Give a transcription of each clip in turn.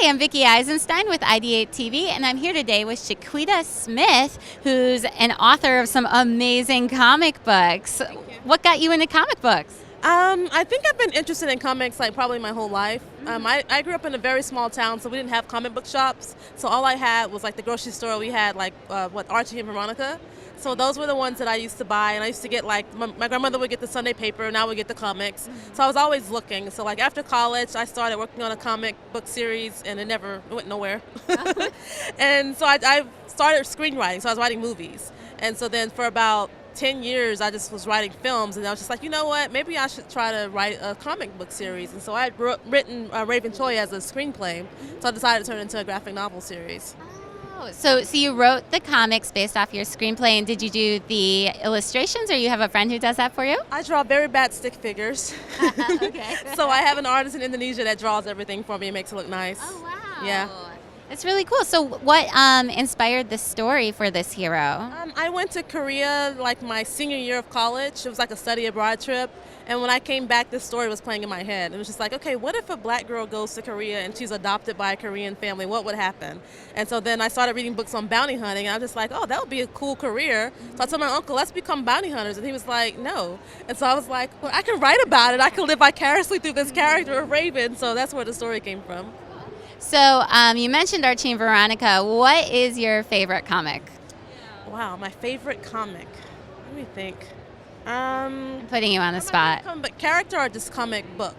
Hi, I'm Vickie Eisenstein with IdeateTV, and I'm here today with Shequeta Smith, who's an author of some amazing comic books. What got you into comic books? I think I've been interested in comics like probably my whole life. I grew up in a very small town, so we didn't have comic book shops. So all I had was like the grocery store. We had like Archie and Veronica. So those were the ones that I used to buy, and I used to get like my grandmother would get the Sunday paper, and I would get the comics. So I was always looking. So like after college, I started working on a comic book series, and it went nowhere. And so I started screenwriting. So I was writing movies, and so then for about 10 years, I just was writing films, and I was just like, you know what, maybe I should try to write a comic book series. And so I had written Rayven Choi as a screenplay, so I decided to turn it into a graphic novel series. Oh, so you wrote the comics based off your screenplay, and did you do the illustrations, or you have a friend who does that for you? I draw very bad stick figures. Okay. So I have an artist in Indonesia that draws everything for me and makes it look nice. Oh, wow. Yeah. It's really cool. So what inspired the story for this hero? I went to Korea like my senior year of college. It was like a study abroad trip. And when I came back, this story was playing in my head. It was just like, okay, what if a black girl goes to Korea and she's adopted by a Korean family? What would happen? And so then I started reading books on bounty hunting, and I was just like, oh, that would be a cool career. So I told my uncle, let's become bounty hunters. And he was like, no. And so I was like, well, I can write about it. I can live vicariously through this character of Rayven. So that's where the story came from. So you mentioned Archie and Veronica. What is your favorite comic? Wow, my favorite comic. Let me think. I'm putting you on the spot. But character or just comic book?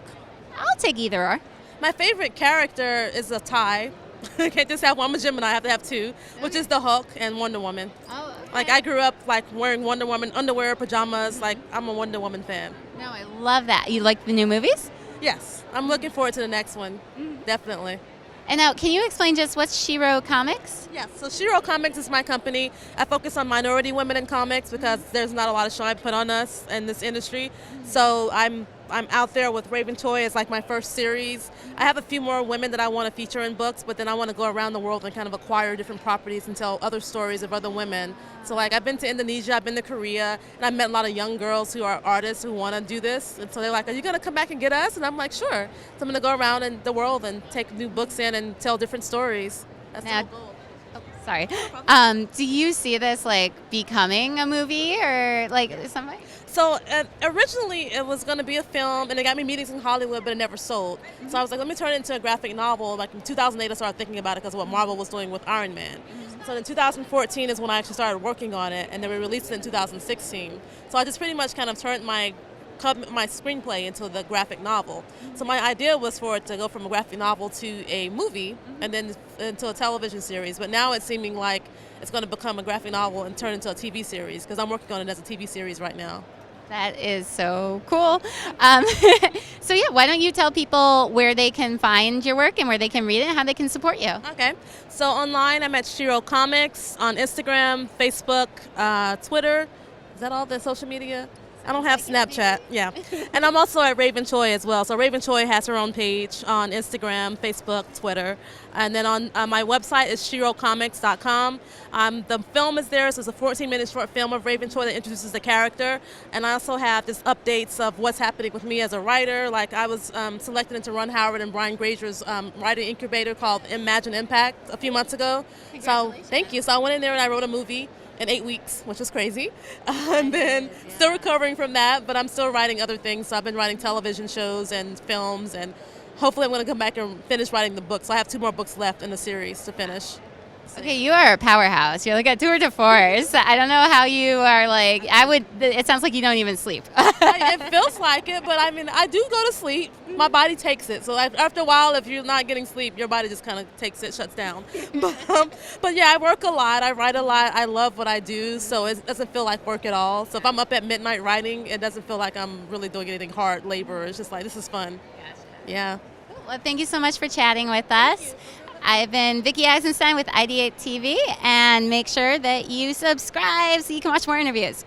I'll take either or. My favorite character is a tie. I can't just have one. I'm a Gemini. I have to have two, which is the Hulk and Wonder Woman. Oh, okay. Like I grew up like wearing Wonder Woman underwear, pajamas. Like I'm a Wonder Woman fan. No, I love that. You like the new movies? Yes, I'm looking forward to the next one. Definitely. And now, can you explain just what's Shero Comics? Yes, so Shero Comics is my company. I focus on minority women in comics because there's not a lot of shine put on us in this industry. So I'm out there with Rayven Choi as like my first series. I have a few more women that I want to feature in books, but then I want to go around the world and kind of acquire different properties and tell other stories of other women. So like I've been to Indonesia, I've been to Korea, and I've met a lot of young girls who are artists who want to do this. And so they're like, are you going to come back and get us? And I'm like, sure. So I'm going to go around in the world and take new books in and tell different stories. That's the whole goal. Sorry. Do you see this like becoming a movie or like something? So originally it was going to be a film, and it got me meetings in Hollywood, but it never sold. So I was like, let me turn it into a graphic novel. Like in 2008, I started thinking about it because of what Marvel was doing with Iron Man. So in 2014 is when I actually started working on it, and then we released it in 2016. So I just pretty much kind of turned my screenplay into the graphic novel. So my idea was for it to go from a graphic novel to a movie and then into a television series. But now it's seeming like it's going to become a graphic novel and turn into a TV series because I'm working on it as a TV series right now. That is so cool. So yeah, why don't you tell people where they can find your work and where they can read it and how they can support you? Okay. So online, I'm at Shero Comics on Instagram, Facebook, Twitter. Is that all the social media? I don't have Snapchat, yeah. And I'm also at Rayven Choi as well. So Rayven Choi has her own page on Instagram, Facebook, Twitter. And then on my website is SheroComics.com. The film is there, so it's a 14-minute short film of Rayven Choi that introduces the character. And I also have just updates of what's happening with me as a writer. Like I was selected into Ron Howard and Brian Grazier's writing incubator called Imagine Impact a few months ago. So thank you. So I went in there and I wrote a movie in 8 weeks, which was crazy. And then still recovering from that, but I'm still writing other things. So I've been writing television shows and films, and hopefully I'm going to come back and finish writing the books. So I have 2 more books left in the series to finish. Okay, you are a powerhouse. You're like a tour de force. I don't know how you are like, it sounds like you don't even sleep. It feels like it, but I mean, I do go to sleep. My body takes it. So after a while, if you're not getting sleep, your body just kind of takes it, shuts down. But yeah, I work a lot. I write a lot. I love what I do, so it doesn't feel like work at all. So if I'm up at midnight writing, it doesn't feel like I'm really doing anything hard labor. It's just like, this is fun. Gotcha. Yeah. Well, thank you so much for chatting with us. I've been Vickie Eisenstein with IdeateTV, and make sure that you subscribe so you can watch more interviews.